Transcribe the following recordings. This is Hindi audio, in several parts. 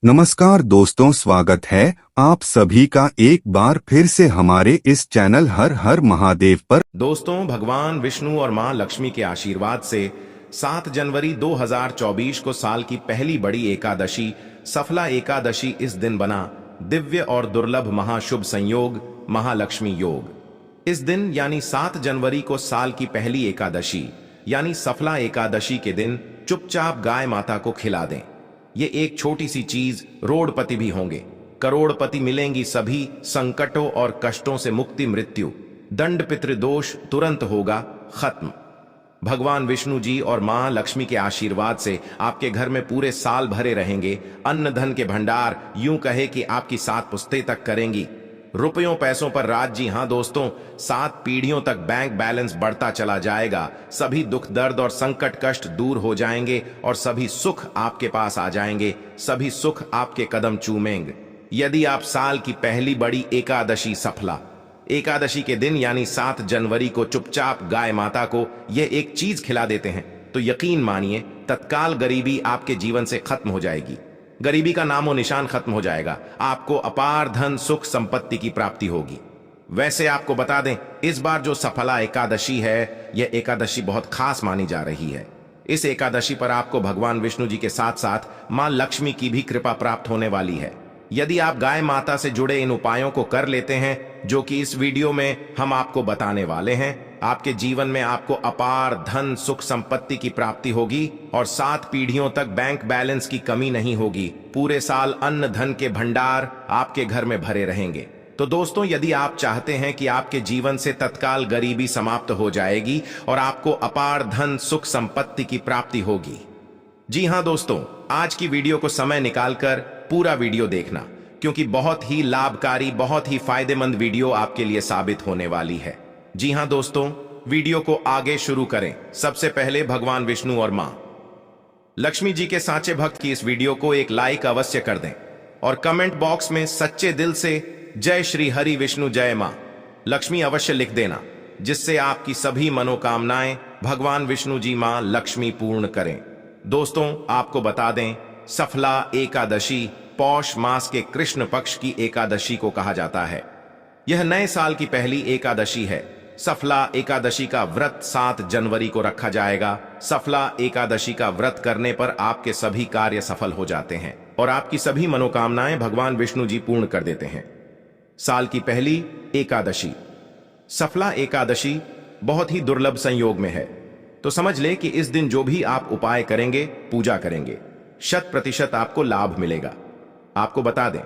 नमस्कार दोस्तों, स्वागत है आप सभी का एक बार फिर से हमारे इस चैनल हर हर महादेव पर। दोस्तों, भगवान विष्णु और मां लक्ष्मी के आशीर्वाद से 7 जनवरी 2024 को साल की पहली बड़ी एकादशी सफला एकादशी इस दिन बना दिव्य और दुर्लभ महाशुभ संयोग महालक्ष्मी योग। इस दिन यानी 7 जनवरी को साल की पहली एकादशी यानी सफला एकादशी के दिन चुपचाप गाय माता को खिला दें। ये एक छोटी सी चीज रोडपति भी होंगे, करोड़पति मिलेंगी सभी, संकटों और कष्टों से मुक्ति, मृत्यु दंड पितृदोष तुरंत होगा खत्म। भगवान विष्णु जी और मां लक्ष्मी के आशीर्वाद से आपके घर में पूरे साल भरे रहेंगे अन्न धन के भंडार, यूं कहे कि आपकी 7 पुश्तें तक करेंगी रुपयों पैसों पर राज। जी हां दोस्तों, 7 पीढ़ियों तक बैंक बैलेंस बढ़ता चला जाएगा, सभी दुख दर्द और संकट कष्ट दूर हो जाएंगे और सभी सुख आपके पास आ जाएंगे, सभी सुख आपके कदम चूमेंगे यदि आप साल की पहली बड़ी एकादशी सफला एकादशी के दिन यानी 7 जनवरी को चुपचाप गाय माता को यह एक चीज खिला देते हैं तो यकीन मानिए तत्काल गरीबी आपके जीवन से खत्म हो जाएगी। गरीबी का नामो निशान खत्म हो जाएगा, आपको अपार धन सुख संपत्ति की प्राप्ति होगी। वैसे आपको बता दें, इस बार जो सफला एकादशी है यह एकादशी बहुत खास मानी जा रही है। इस एकादशी पर आपको भगवान विष्णु जी के साथ साथ मां लक्ष्मी की भी कृपा प्राप्त होने वाली है। यदि आप गाय माता से जुड़े इन उपायों को कर लेते हैं जो कि इस वीडियो में हम आपको बताने वाले हैं, आपके जीवन में आपको अपार धन सुख संपत्ति की प्राप्ति होगी और 7 पीढ़ियों तक बैंक बैलेंस की कमी नहीं होगी। पूरे साल अन्न धन के भंडार आपके घर में भरे रहेंगे। तो दोस्तों, यदि आप चाहते हैं कि आपके जीवन से तत्काल गरीबी समाप्त हो जाएगी और आपको अपार धन सुख संपत्ति की प्राप्ति होगी, जी हां दोस्तों, आज की वीडियो को समय निकालकर पूरा वीडियो देखना, क्योंकि बहुत ही लाभकारी बहुत ही फायदेमंद वीडियो आपके लिए साबित होने वाली है। जी हां दोस्तों, वीडियो को आगे शुरू करें। सबसे पहले भगवान विष्णु और मां लक्ष्मी जी के साचे भक्त की इस वीडियो को एक लाइक अवश्य कर दें और कमेंट बॉक्स में सच्चे दिल से जय श्री हरि विष्णु जय मां लक्ष्मी अवश्य लिख देना, जिससे आपकी सभी मनोकामनाएं भगवान विष्णु जी मां लक्ष्मी पूर्ण करें। दोस्तों, आपको बता दें, सफला एकादशी पौष मास के कृष्ण पक्ष की एकादशी को कहा जाता है। यह नए साल की पहली एकादशी है। सफला एकादशी का व्रत 7 जनवरी को रखा जाएगा। सफला एकादशी का व्रत करने पर आपके सभी कार्य सफल हो जाते हैं और आपकी सभी मनोकामनाएं भगवान विष्णु जी पूर्ण कर देते हैं। साल की पहली एकादशी सफला एकादशी बहुत ही दुर्लभ संयोग में है, तो समझ ले कि इस दिन जो भी आप उपाय करेंगे, पूजा करेंगे, 100% आपको लाभ मिलेगा। आपको बता दें,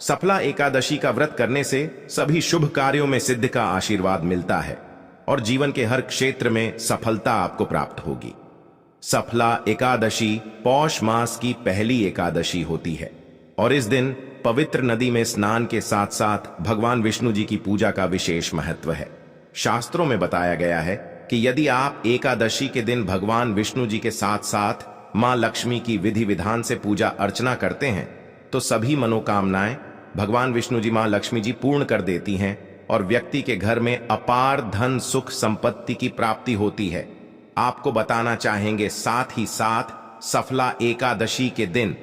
सफला एकादशी का व्रत करने से सभी शुभ कार्यों में सिद्ध का आशीर्वाद मिलता है और जीवन के हर क्षेत्र में सफलता आपको प्राप्त होगी। सफला एकादशी पौष मास की पहली एकादशी होती है और इस दिन पवित्र नदी में स्नान के साथ साथ भगवान विष्णु जी की पूजा का विशेष महत्व है। शास्त्रों में बताया गया है कि यदि आप एकादशी के दिन भगवान विष्णु जी के साथ साथ मां लक्ष्मी की विधि विधान से पूजा अर्चना करते हैं तो सभी मनोकामनाएं भगवान विष्णु जी मां लक्ष्मी जी पूर्ण कर देती हैं और व्यक्ति के घर में अपार धन सुख संपत्ति की प्राप्ति होती है। आपको बताना चाहेंगे, साथ ही साथ सफला एकादशी के दिन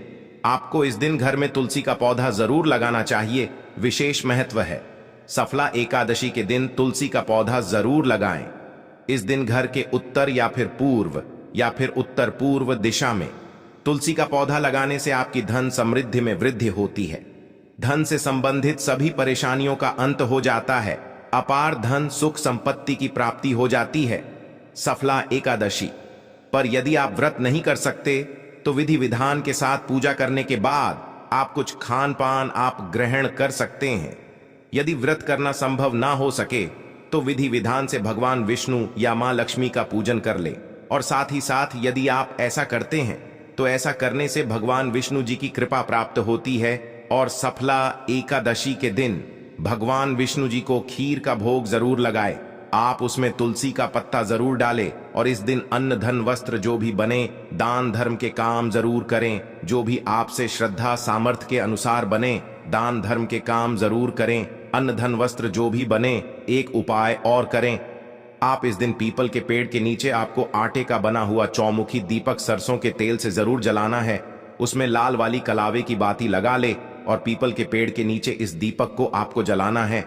आपको इस दिन घर में तुलसी का पौधा जरूर लगाना चाहिए, विशेष महत्व है। सफला एकादशी के दिन तुलसी का पौधा जरूर लगाएं। इस दिन घर के उत्तर या फिर पूर्व या फिर उत्तर पूर्व दिशा में तुलसी का पौधा लगाने से आपकी धन समृद्धि में वृद्धि होती है। धन से संबंधित सभी परेशानियों का अंत हो जाता है, अपार धन सुख संपत्ति की प्राप्ति हो जाती है। सफला एकादशी पर यदि आप व्रत नहीं कर सकते तो विधि विधान के साथ पूजा करने के बाद आप कुछ खान पान आप ग्रहण कर सकते हैं। यदि व्रत करना संभव ना हो सके तो विधि विधान से भगवान विष्णु या मां लक्ष्मी का पूजन कर ले और साथ ही साथ यदि आप ऐसा करते हैं तो ऐसा करने से भगवान विष्णु जी की कृपा प्राप्त होती है और सफला एकादशी के दिन भगवान विष्णु जी को खीर का भोग जरूर लगाए। आप उसमें तुलसी का पत्ता जरूर डालें और इस दिन अन्न धन वस्त्र जो भी बने दान धर्म के काम जरूर करें। जो भी आपसे श्रद्धा सामर्थ्य के अनुसार बने दान धर्म के काम जरूर करें। अन्न धन वस्त्र जो भी बने, एक उपाय और करें, आप इस दिन पीपल के पेड़ के नीचे आपको आटे का बना हुआ चौमुखी दीपक सरसों के तेल से जरूर जलाना है उसमें लाल वाली कलावे की बाती लगा ले और पीपल के पेड़ के नीचे इस दीपक को आपको जलाना है।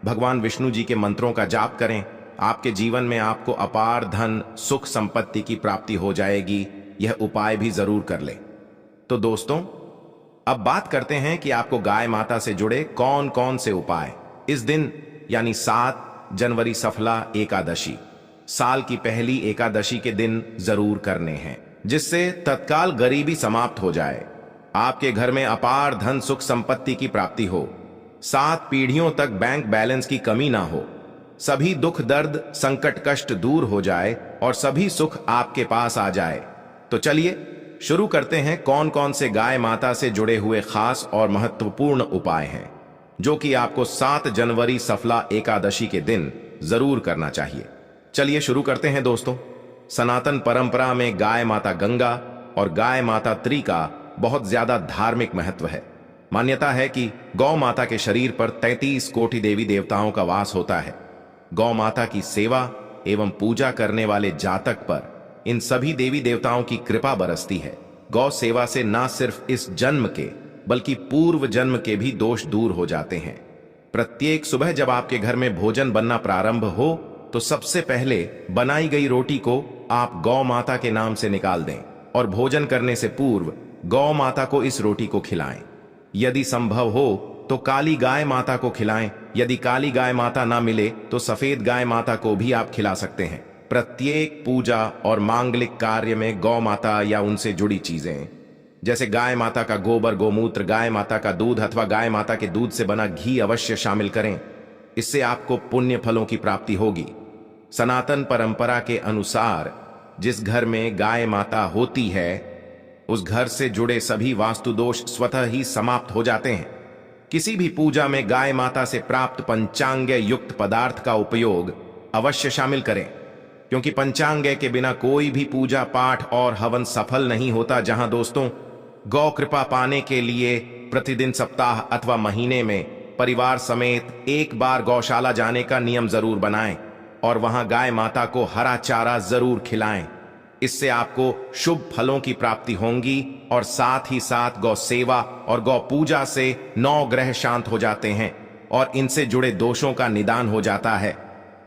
भगवान विष्णु जी के मंत्रों का जाप करें। आपके जीवन में आपको अपार धन, सुख, संपत्ति की प्राप्ति हो जाएगी। यह उपाय भी जरूर कर ले। तो दोस्तों, अब बात करते हैं कि आपको गाय माता से जुड़े कौन कौन से उपाय इस दिन यानी 7 जनवरी सफला एकादशी, साल की पहली एकादशी के दिन जरूर करने हैं, जिससे तत्काल गरीबी समाप्त हो जाए, आपके घर में अपार धन, सुख, संपत्ति की प्राप्ति हो, 7 पीढ़ियों तक बैंक बैलेंस की कमी ना हो, सभी दुख, दर्द, संकट, कष्ट दूर हो जाए और सभी सुख आपके पास आ जाए। तो चलिए शुरू करते हैं कौन कौन से गाय माता से जुड़े हुए खास और महत्वपूर्ण उपाय हैं जो कि आपको 7 जनवरी सफला एकादशी के दिन जरूर करना चाहिए। चलिए शुरू करते हैं दोस्तों। सनातन परंपरा में गाय माता गंगा और गाय माता त्री का बहुत ज्यादा धार्मिक महत्व है। मान्यता है कि गौ माता के शरीर पर 33 कोटि देवी देवताओं का वास होता है। गौ माता की सेवा एवं पूजा करने वाले जातक पर इन सभी देवी देवताओं की कृपा बरसती है। गौ सेवा से न सिर्फ इस जन्म के बल्कि पूर्व जन्म के भी दोष दूर हो जाते हैं। प्रत्येक सुबह जब आपके घर में भोजन बनना प्रारंभ हो तो सबसे पहले बनाई गई रोटी को आप गौ माता के नाम से निकाल दें और भोजन करने से पूर्व गौ माता को इस रोटी को खिलाएं। यदि संभव हो तो काली गाय माता को खिलाएं। यदि काली गाय माता ना मिले तो सफेद गाय माता को भी आप खिला सकते हैं। प्रत्येक पूजा और मांगलिक कार्य में गौ माता या उनसे जुड़ी चीजें जैसे गाय माता का गोबर, गोमूत्र, गाय माता का दूध अथवा गाय माता के दूध से बना घी अवश्य शामिल करें। इससे आपको पुण्य फलों की प्राप्ति होगी। सनातन परंपरा के अनुसार जिस घर में गाय माता होती है उस घर से जुड़े सभी वास्तु दोष स्वतः ही समाप्त हो जाते हैं। किसी भी पूजा में गाय माता से प्राप्त पंचांग युक्त पदार्थ का उपयोग अवश्य शामिल करें, क्योंकि पंचांग के बिना कोई भी पूजा पाठ और हवन सफल नहीं होता। जहां दोस्तों, गौ कृपा पाने के लिए प्रतिदिन, सप्ताह अथवा महीने में परिवार समेत एक बार गौशाला जाने का नियम जरूर बनाएं और वहां गाय माता को हरा चारा जरूर खिलाएं। इससे आपको शुभ फलों की प्राप्ति होगी और साथ ही साथ गौ सेवा और गौ पूजा से 9 ग्रह शांत हो जाते हैं और इनसे जुड़े दोषों का निदान हो जाता है।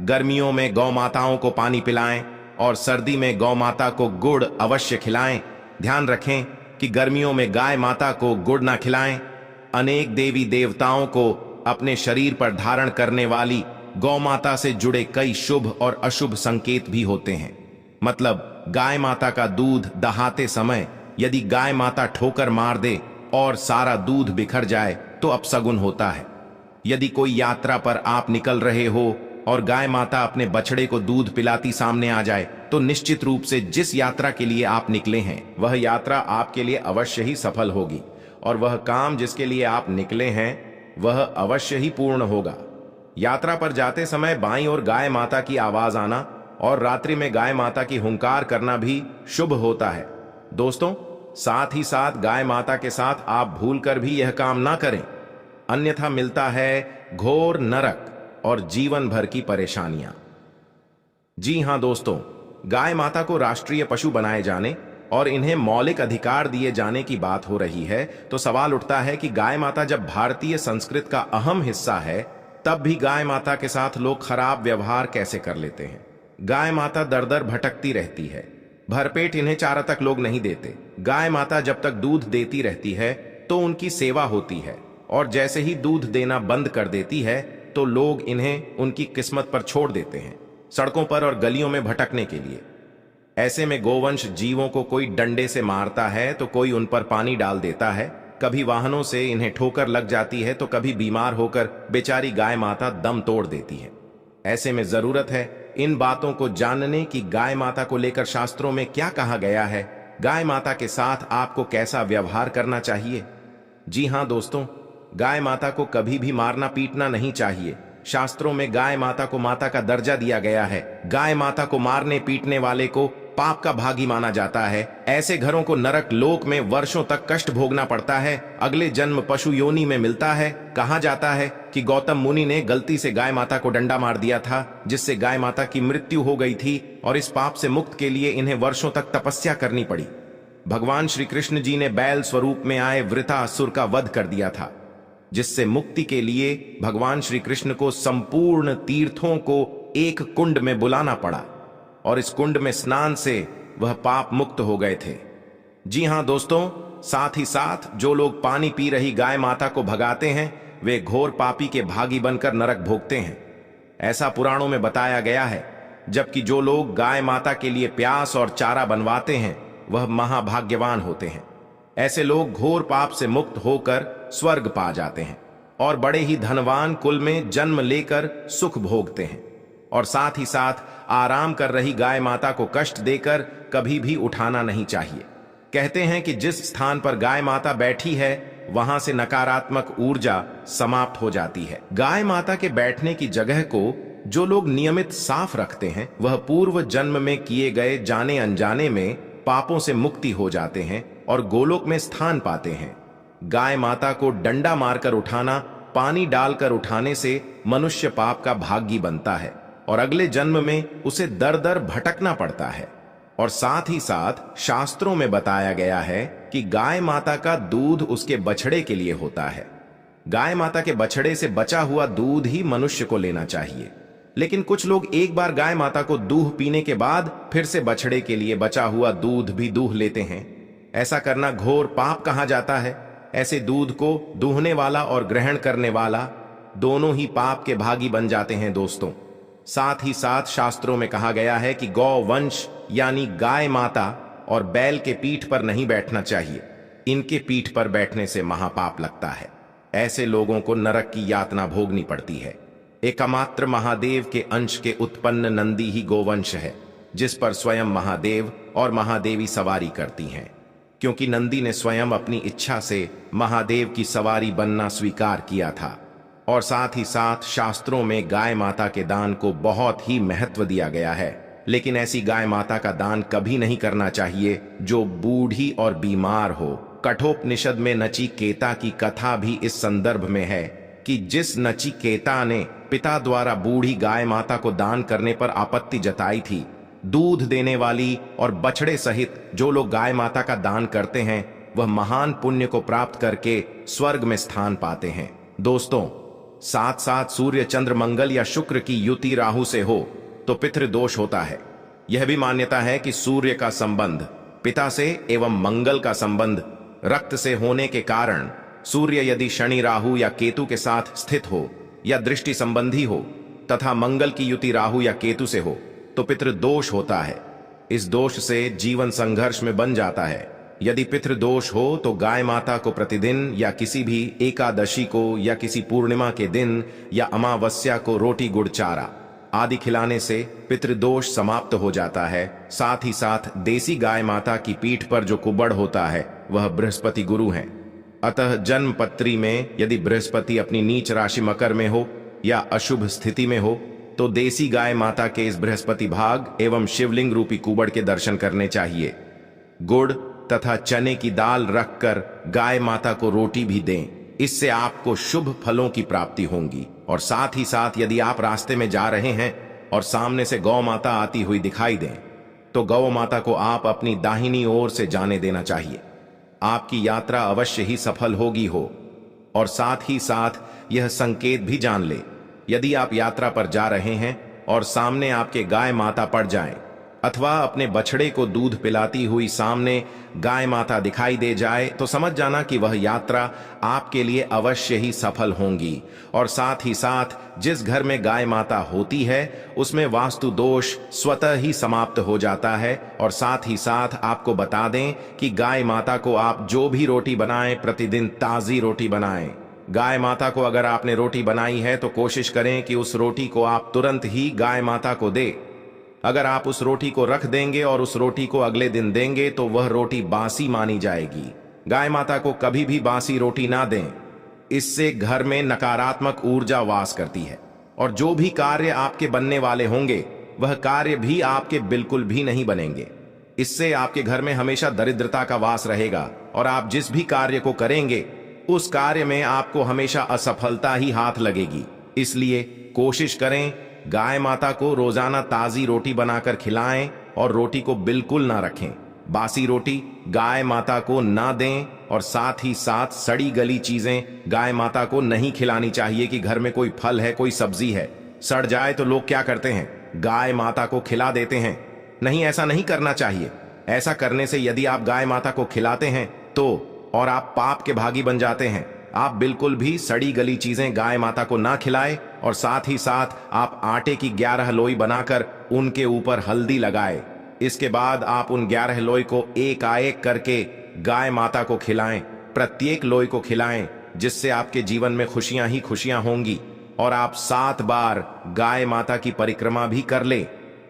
गर्मियों में गौ माताओं को पानी पिलाएं और सर्दी में गौ माता को गुड़ अवश्य खिलाएं। ध्यान रखें कि गर्मियों में गाय माता को गुड़ ना खिलाएं। अनेक देवी देवताओं को अपने शरीर पर धारण करने वाली गौ माता से जुड़े कई शुभ और अशुभ संकेत भी होते हैं। मतलब, गाय माता का दूध दहाते समय यदि गाय माता ठोकर मार दे और सारा दूध बिखर जाए तो अपशगुन होता है। यदि कोई यात्रा पर आप निकल रहे हो और गाय माता अपने बछड़े को दूध पिलाती सामने आ जाए तो निश्चित रूप से जिस यात्रा के लिए आप निकले हैं वह यात्रा आपके लिए अवश्य ही सफल होगी और वह काम जिसके लिए आप निकले हैं वह अवश्य ही पूर्ण होगा। यात्रा पर जाते समय बाईं ओर गाय माता की आवाज आना और रात्रि में गाय माता की हुंकार करना भी शुभ होता है। दोस्तों, साथ ही साथ गाय माता के साथ आप भूलकर भी यह काम ना करें, अन्यथा मिलता है घोर नरक और जीवन भर की परेशानियां। जी हां दोस्तों, गाय माता को राष्ट्रीय पशु बनाए जाने और इन्हें मौलिक अधिकार दिए जाने की बात हो रही है तो सवाल उठता है कि गाय माता जब भारतीय संस्कृति का अहम हिस्सा है तब भी गाय माता के साथ लोग खराब व्यवहार कैसे कर लेते हैं। गाय माता दर दर भटकती रहती है, भरपेट इन्हें चारा तक लोग नहीं देते। गाय माता जब तक दूध देती रहती है तो उनकी सेवा होती है और जैसे ही दूध देना बंद कर देती है तो लोग इन्हें उनकी किस्मत पर छोड़ देते हैं, सड़कों पर और गलियों में भटकने के लिए। ऐसे में गोवंश जीवों को कोई डंडे से मारता है तो कोई उन पर पानी डाल देता है, कभी वाहनों से इन्हें ठोकर लग जाती है तो कभी बीमार होकर बेचारी गाय माता दम तोड़ देती है। ऐसे में जरूरत है इन बातों को जानने की गाय माता को लेकर शास्त्रों में क्या कहा गया है, गाय माता के साथ आपको कैसा व्यवहार करना चाहिए। जी हां दोस्तों, गाय माता को कभी भी मारना पीटना नहीं चाहिए। शास्त्रों में गाय माता को माता का दर्जा दिया गया है। गाय माता को मारने पीटने वाले को पाप का भागी माना जाता है। ऐसे घरों को नरक लोक में वर्षों तक कष्ट भोगना पड़ता है, अगले जन्म पशु योनि में मिलता है। कहा जाता है कि गौतम मुनि ने गलती से गाय माता को डंडा मार दिया था जिससे गाय माता की मृत्यु हो गई थी और इस पाप से मुक्त के लिए इन्हें वर्षों तक तपस्या करनी पड़ी। भगवान श्री कृष्ण जी ने बैल स्वरूप में आए वृत्रासुर का वध कर दिया था, जिससे मुक्ति के लिए भगवान श्री कृष्ण को संपूर्ण तीर्थों को एक कुंड में बुलाना पड़ा और इस कुंड में स्नान से वह पाप मुक्त हो गए थे। जी हां दोस्तों, साथ ही साथ जो लोग पानी पी रही गाय माता को भगाते हैं वे घोर पापी के भागी बनकर नरक भोगते हैं, ऐसा पुराणों में बताया गया है। जबकि जो लोग गाय माता के लिए प्यास और चारा बनवाते हैं वह महाभाग्यवान होते हैं। ऐसे लोग घोर पाप से मुक्त होकर स्वर्ग पा जाते हैं और बड़े ही धनवान कुल में जन्म लेकर सुख भोगते हैं। और साथ ही साथ आराम कर रही गाय माता को कष्ट देकर कभी भी उठाना नहीं चाहिए। कहते हैं कि जिस स्थान पर गाय माता बैठी है वहां से नकारात्मक ऊर्जा समाप्त हो जाती है। गाय माता के बैठने की जगह को जो लोग नियमित साफ रखते हैं वह पूर्व जन्म में किए गए जाने अनजाने में पापों से मुक्ति हो जाते हैं और गोलोक में स्थान पाते हैं। गाय माता को डंडा मारकर उठाना, पानी डालकर उठाने से मनुष्य पाप का भागी बनता है और अगले जन्म में उसे दर दर भटकना पड़ता है। और साथ ही साथ शास्त्रों में बताया गया है कि गाय माता का दूध उसके बछड़े के लिए होता है। गाय माता के बछड़े से बचा हुआ दूध ही मनुष्य को लेना चाहिए। लेकिन कुछ लोग एक बार गाय माता को दूध पीने के बाद फिर से बछड़े के लिए बचा हुआ दूध भी दूह लेते हैं। ऐसा करना घोर पाप कहा जाता है। ऐसे दूध को दूहने वाला और ग्रहण करने वाला दोनों ही पाप के भागी बन जाते हैं दोस्तों। साथ ही साथ शास्त्रों में कहा गया है कि गौ वंश यानी गाय माता और बैल के पीठ पर नहीं बैठना चाहिए। इनके पीठ पर बैठने से महापाप लगता है। ऐसे लोगों को नरक की यातना भोगनी पड़ती है। एकमात्र महादेव के अंश के उत्पन्न नंदी ही गोवंश है, जिस पर स्वयं महादेव और महादेवी सवारी करती हैं। क्योंकि नंदी ने स्वयं अपनी इच्छा से महादेव की सवारी बनना स्वीकार किया था। और साथ ही साथ शास्त्रों में गाय माता के दान को बहुत ही महत्व दिया गया है। लेकिन ऐसी गाय माता का दान कभी नहीं करना चाहिए जो बूढ़ी और बीमार हो। कठोपनिषद में नचिकेता की कथा भी इस संदर्भ में है कि जिस नचिकेता ने पिता द्वारा बूढ़ी गाय माता को दान करने पर आपत्ति जताई थी, दूध देने वाली और बछड़े सहित जो लोग गाय माता का दान करते हैं वह महान पुण्य को प्राप्त करके स्वर्ग में स्थान पाते हैं। दोस्तों, साथ साथ सूर्य, चंद्र, मंगल या शुक्र की युति राहु से हो तो पितृदोष होता है। यह भी मान्यता है कि सूर्य का संबंध पिता से एवं मंगल का संबंध रक्त से होने के कारण सूर्य यदि शनि, राहु या केतु के साथ स्थित हो या दृष्टि संबंधी हो तथा मंगल की युति राहु या केतु से हो तो पितृदोष होता है। इस दोष से जीवन संघर्ष में बन जाता है। यदि पितृदोष हो तो गाय माता को प्रतिदिन या किसी भी एकादशी को या किसी पूर्णिमा के दिन या अमावस्या को रोटी, गुड़, चारा आदि खिलाने से पितृदोष समाप्त हो जाता है। साथ ही साथ देसी गाय माता की पीठ पर जो कुबड़ होता है वह बृहस्पति गुरु हैं। अतः जन्म पत्री में यदि बृहस्पति अपनी नीच राशि मकर में हो या अशुभ स्थिति में हो तो देसी गाय माता के इस बृहस्पति भाग एवं शिवलिंग रूपी कुबड़ के दर्शन करने चाहिए। गुड़ तथा चने की दाल रखकर गाय माता को रोटी भी दें। इससे आपको शुभ फलों की प्राप्ति होगी। और साथ ही साथ यदि आप रास्ते में जा रहे हैं और सामने से गौ माता आती हुई दिखाई दें तो गौ माता को आप अपनी दाहिनी ओर से जाने देना चाहिए। आपकी यात्रा अवश्य ही सफल होगी हो। और साथ ही साथ यह संकेत भी जान ले, यदि आप यात्रा पर जा रहे हैं और सामने आपके गाय माता पड़ जाएं अथवा अपने बछड़े को दूध पिलाती हुई सामने गाय माता दिखाई दे जाए तो समझ जाना कि वह यात्रा आपके लिए अवश्य ही सफल होंगी। और साथ ही साथ जिस घर में गाय माता होती है उसमें वास्तु दोष स्वतः ही समाप्त हो जाता है। और साथ ही साथ आपको बता दें कि गाय माता को आप जो भी रोटी बनाएं प्रतिदिन ताजी रोटी बनाएं। गाय माता को अगर आपने रोटी बनाई है तो कोशिश करें कि उस रोटी को आप तुरंत ही गाय माता को दें। अगर आप उस रोटी को रख देंगे और उस रोटी को अगले दिन देंगे तो वह रोटी बासी मानी जाएगी। गाय माता को कभी भी बासी रोटी ना दें, इससे घर में नकारात्मक ऊर्जा वास करती है और जो भी कार्य आपके बनने वाले होंगे वह कार्य भी आपके बिल्कुल भी नहीं बनेंगे। इससे आपके घर में हमेशा दरिद्रता का वास रहेगा और आप जिस भी कार्य को करेंगे उस कार्य में आपको हमेशा असफलता ही हाथ लगेगी। इसलिए कोशिश करें गाय माता को रोजाना ताजी रोटी बनाकर खिलाएं और रोटी को बिल्कुल ना रखें। बासी रोटी गाय माता को ना दें और साथ ही साथ सड़ी गली चीजें गाय माता को नहीं खिलानी चाहिए। कि घर में कोई फल है, कोई सब्जी है, सड़ जाए तो लोग क्या करते हैं, गाय माता को खिला देते हैं। नहीं, ऐसा नहीं करना चाहिए। ऐसा करने से यदि आप गाय माता को खिलाते हैं तो और आप पाप के भागी बन जाते हैं। आप बिल्कुल भी सड़ी गली चीजें गाय माता को ना खिलाएं और साथ ही साथ आप आटे की 11 लोई बनाकर उनके ऊपर हल्दी लगाएं। इसके बाद आप उन 11 लोई को एक करके गाय माता को खिलाएं। प्रत्येक लोई को खिलाएं, जिससे आपके जीवन में खुशियां ही खुशियां होंगी। और आप 7 बार गाय माता की परिक्रमा भी कर ले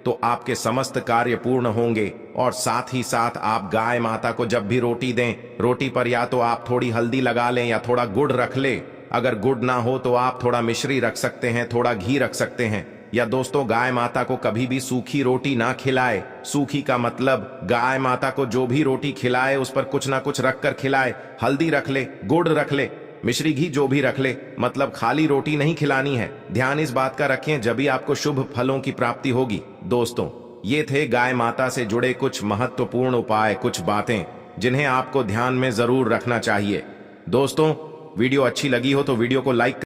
तो आपके समस्त कार्य पूर्ण होंगे। और साथ ही साथ आप गाय माता को जब भी रोटी दें, रोटी पर या तो आप थोड़ी हल्दी लगा लें या थोड़ा गुड़ रख ले। अगर गुड़ ना हो तो आप थोड़ा मिश्री रख सकते हैं, थोड़ा घी रख सकते हैं। या दोस्तों, गाय माता को कभी भी सूखी रोटी ना खिलाए। सूखी का मतलब गाय माता को जो भी रोटी खिलाए उस पर कुछ ना कुछ रख कर खिलाए। हल्दी रख ले, गुड़ रख ले, मिश्री घी जो भी रख ले, मतलब खाली रोटी नहीं खिलानी है। ध्यान इस बात का रखें, जब भी आपको शुभ फलों की प्राप्ति होगी। दोस्तों, ये थे गाय माता से जुड़े कुछ महत्वपूर्ण उपाय, कुछ बातें जिन्हें आपको ध्यान में जरूर रखना चाहिए। दोस्तों, वीडियो अच्छी लगी हो तो वीडियो को लाइक